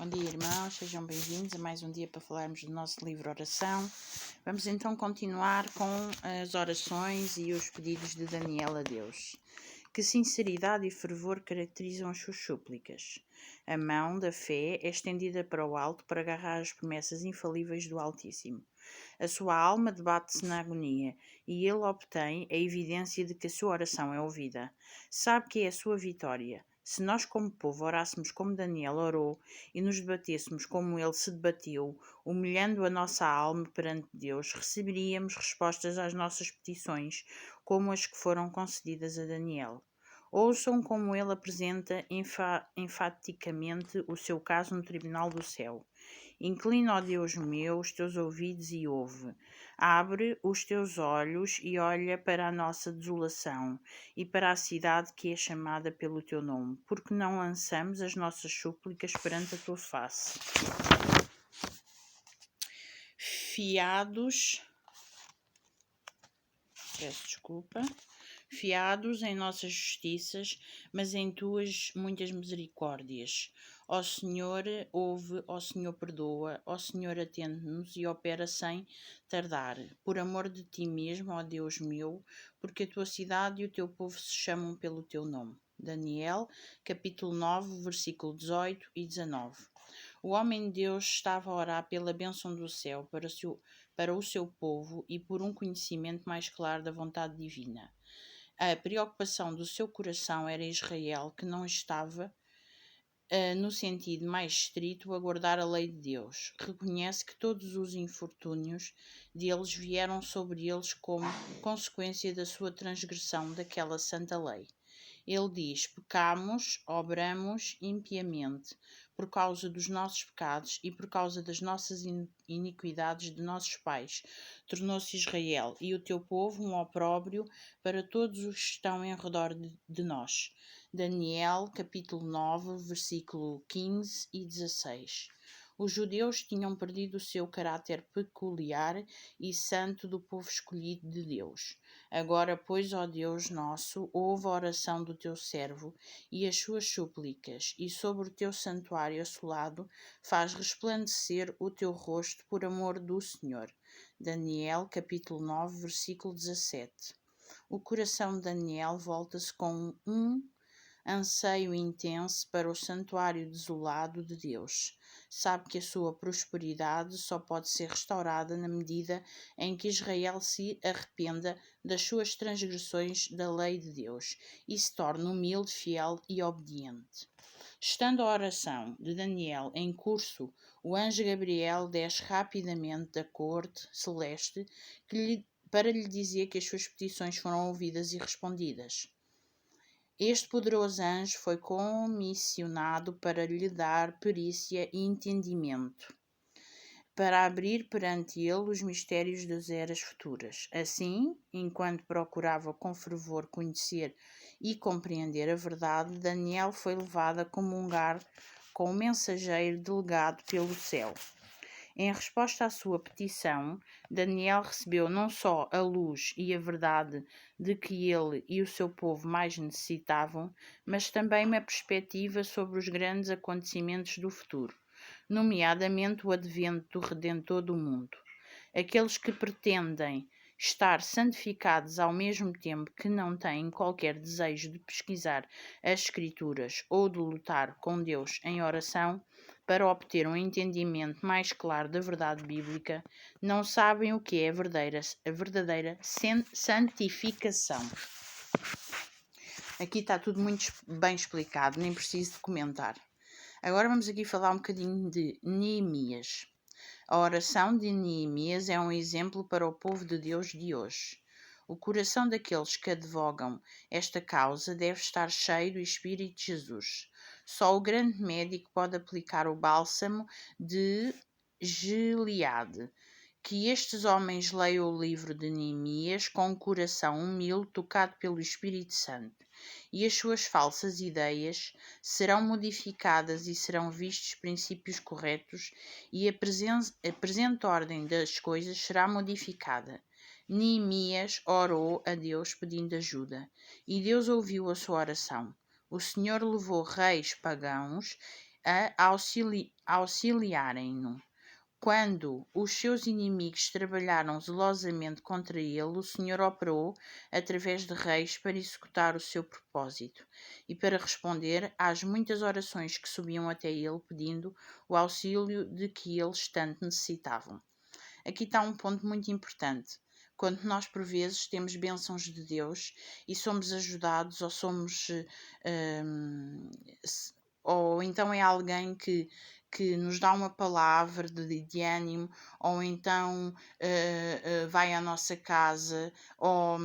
Bom dia, irmãos, sejam bem-vindos a mais um dia para falarmos do nosso livro Oração. Vamos então continuar com as orações e os pedidos de Daniel a Deus. Que sinceridade e fervor caracterizam as suas súplicas. A mão da fé é estendida para o alto para agarrar as promessas infalíveis do Altíssimo. A sua alma debate-se na agonia e ele obtém a evidência de que a sua oração é ouvida. Sabe que é a sua vitória. Se nós como povo orássemos como Daniel orou e nos debatêssemos como ele se debateu, humilhando a nossa alma perante Deus, receberíamos respostas às nossas petições, como as que foram concedidas a Daniel. Ouçam como ele apresenta enfaticamente o seu caso no tribunal do céu. Inclina, ó Deus meu, os teus ouvidos e ouve. Abre os teus olhos e olha para a nossa desolação e para a cidade que é chamada pelo teu nome, porque não lançamos as nossas súplicas perante a tua face. Fiados em nossas justiças, mas em tuas muitas misericórdias. Ó Senhor, ouve, ó Senhor, perdoa, ó Senhor, atende-nos e opera sem tardar. Por amor de ti mesmo, ó Deus meu, porque a tua cidade e o teu povo se chamam pelo teu nome. Daniel, capítulo 9, versículo 18 e 19. O homem de Deus estava a orar pela bênção do céu para o seu povo e por um conhecimento mais claro da vontade divina. A preocupação do seu coração era Israel, que não estava, no sentido mais estrito, a guardar a lei de Deus. Reconhece que todos os infortúnios deles vieram sobre eles como consequência da sua transgressão daquela santa lei. Ele diz: pecamos, obramos impiamente, por causa dos nossos pecados e por causa das nossas iniquidades de nossos pais. Tornou-se Israel e o teu povo um opróbrio para todos os que estão em redor de nós. Daniel, capítulo 9, versículo 15 e 16. Os judeus tinham perdido o seu caráter peculiar e santo do povo escolhido de Deus. Agora, pois, ó Deus nosso, ouve a oração do teu servo e as suas súplicas, e sobre o teu santuário assolado faz resplandecer o teu rosto por amor do Senhor. Daniel, capítulo 9, versículo 17. O coração de Daniel volta-se com um anseio intenso para o santuário desolado de Deus. Sabe que a sua prosperidade só pode ser restaurada na medida em que Israel se arrependa das suas transgressões da lei de Deus e se torne humilde, fiel e obediente. Estando a oração de Daniel em curso, o anjo Gabriel desce rapidamente da corte celeste para lhe dizer que as suas petições foram ouvidas e respondidas. Este poderoso anjo foi comissionado para lhe dar perícia e entendimento, para abrir perante ele os mistérios das eras futuras. Assim, enquanto procurava com fervor conhecer e compreender a verdade, Daniel foi levado a comungar com o mensageiro delegado pelo céu. Em resposta à sua petição, Daniel recebeu não só a luz e a verdade de que ele e o seu povo mais necessitavam, mas também uma perspectiva sobre os grandes acontecimentos do futuro, nomeadamente o advento do Redentor do mundo. Aqueles que pretendem estar santificados ao mesmo tempo que não têm qualquer desejo de pesquisar as Escrituras ou de lutar com Deus em oração para obter um entendimento mais claro da verdade bíblica, não sabem o que é a verdadeira santificação. Aqui está tudo muito bem explicado, nem preciso de comentar. Agora vamos aqui falar um bocadinho de Neemias. A oração de Neemias é um exemplo para o povo de Deus de hoje. O coração daqueles que advogam esta causa deve estar cheio do Espírito de Jesus. Só o grande médico pode aplicar o bálsamo de Gileade. Que estes homens leiam o livro de Neemias com um coração humilde, tocado pelo Espírito Santo, e as suas falsas ideias serão modificadas e serão vistos princípios corretos, e a presente ordem das coisas será modificada. Neemias orou a Deus pedindo ajuda, e Deus ouviu a sua oração. O Senhor levou reis pagãos a auxiliarem-no. Quando os seus inimigos trabalharam zelosamente contra ele, o Senhor operou através de reis para executar o seu propósito e para responder às muitas orações que subiam até ele pedindo o auxílio de que eles tanto necessitavam. Aqui está um ponto muito importante. Quando nós, por vezes, temos bênçãos de Deus e somos ajudados ou então é alguém que nos dá uma palavra de ânimo, ou então vai à nossa casa, ou,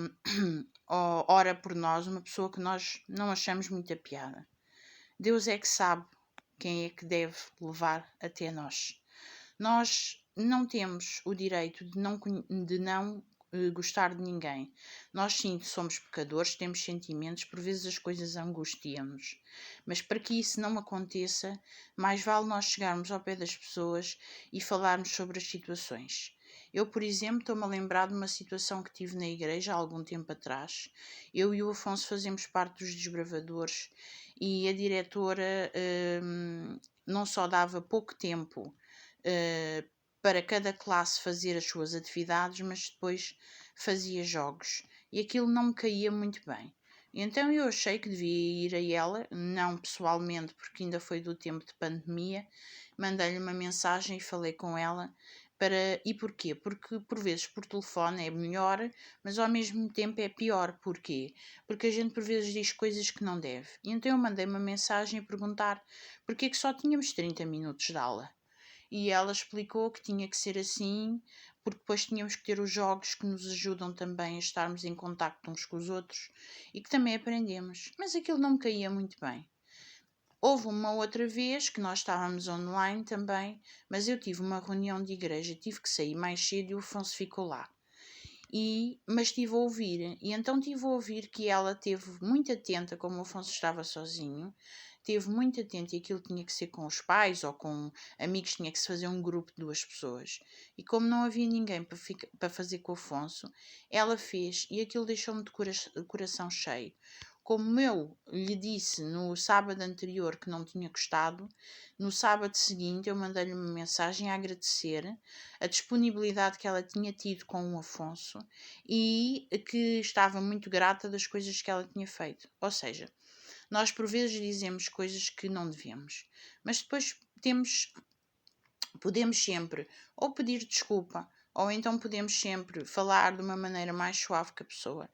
ou ora por nós, uma pessoa que nós não achamos muita piada. Deus é que sabe quem é que deve levar até nós. Nós não temos o direito de não gostar de ninguém. Nós sim somos pecadores, temos sentimentos, por vezes as coisas angustiam-nos. Mas para que isso não aconteça, mais vale nós chegarmos ao pé das pessoas e falarmos sobre as situações. Eu, por exemplo, estou-me a lembrar de uma situação que tive na igreja há algum tempo atrás. Eu e o Afonso fazemos parte dos desbravadores e a diretora não só dava pouco tempo para cada classe fazer as suas atividades, mas depois fazia jogos. E aquilo não me caía muito bem. Então eu achei que devia ir a ela, não pessoalmente, porque ainda foi do tempo de pandemia, mandei-lhe uma mensagem e falei com ela. E porquê? Porque por vezes por telefone é melhor, mas ao mesmo tempo é pior. Porquê? Porque a gente por vezes diz coisas que não deve. E então eu mandei uma mensagem a perguntar porquê que só tínhamos 30 minutos de aula. E ela explicou que tinha que ser assim, porque depois tínhamos que ter os jogos que nos ajudam também a estarmos em contacto uns com os outros e que também aprendemos. Mas aquilo não me caía muito bem. Houve uma outra vez que nós estávamos online também, mas eu tive uma reunião de igreja, tive que sair mais cedo e o Afonso ficou lá. Mas estive a ouvir, e então estive a ouvir que ela teve muito atenta, como o Afonso estava sozinho, teve muito atenta e aquilo tinha que ser com os pais ou com amigos, tinha que se fazer um grupo de 2 pessoas. E como não havia ninguém para fazer com o Afonso, ela fez e aquilo deixou-me de coração cheio. Como eu lhe disse no sábado anterior que não tinha gostado, no sábado seguinte eu mandei-lhe uma mensagem a agradecer a disponibilidade que ela tinha tido com o Afonso e que estava muito grata das coisas que ela tinha feito. Ou seja, nós por vezes dizemos coisas que não devemos, mas depois podemos sempre ou pedir desculpa, ou então podemos sempre falar de uma maneira mais suave que a pessoa.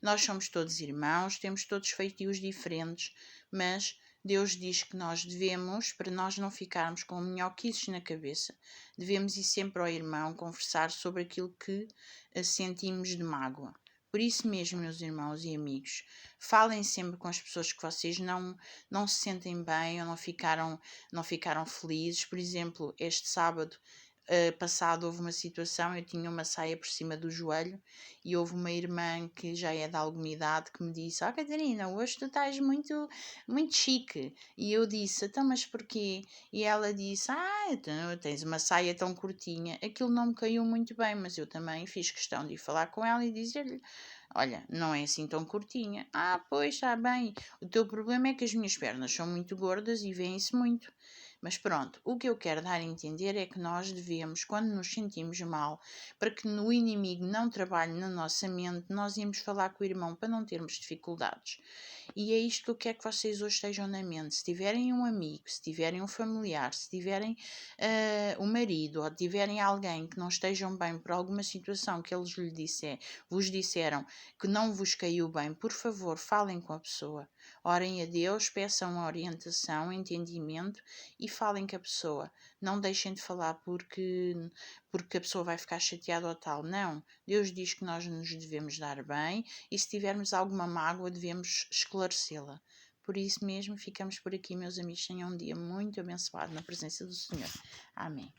Nós somos todos irmãos, temos todos feitios diferentes, mas Deus diz que nós devemos, para nós não ficarmos com minhoquices na cabeça, devemos ir sempre ao irmão conversar sobre aquilo que sentimos de mágoa. Por isso mesmo, meus irmãos e amigos, falem sempre com as pessoas que vocês não se sentem bem ou não ficaram felizes. Por exemplo, este sábado passado houve uma situação, eu tinha uma saia por cima do joelho e houve uma irmã que já é de alguma idade que me disse: Catarina, hoje tu estás muito, muito chique. E eu disse: então, mas porquê? E ela disse: então, tens uma saia tão curtinha. Aquilo não me caiu muito bem, mas eu também fiz questão de ir falar com ela e dizer-lhe: olha, não é assim tão curtinha. Pois, está bem. O teu problema é que as minhas pernas são muito gordas e vêem-se muito. Mas pronto, o que eu quero dar a entender é que nós devemos, quando nos sentimos mal, para que o inimigo não trabalhe na nossa mente, nós íamos falar com o irmão para não termos dificuldades. E é isto que eu quero que vocês hoje estejam na mente. Se tiverem um amigo, se tiverem um familiar, se tiverem um marido ou tiverem alguém que não estejam bem por alguma situação que eles vos disseram que não vos caiu bem, por favor, falem com a pessoa. Orem a Deus, peçam orientação, entendimento e falem com a pessoa. Não deixem de falar porque a pessoa vai ficar chateada ou tal. Não. Deus diz que nós nos devemos dar bem e se tivermos alguma mágoa devemos esclarecê-la. Por isso mesmo, ficamos por aqui, meus amigos. Tenham um dia muito abençoado na presença do Senhor. Amém.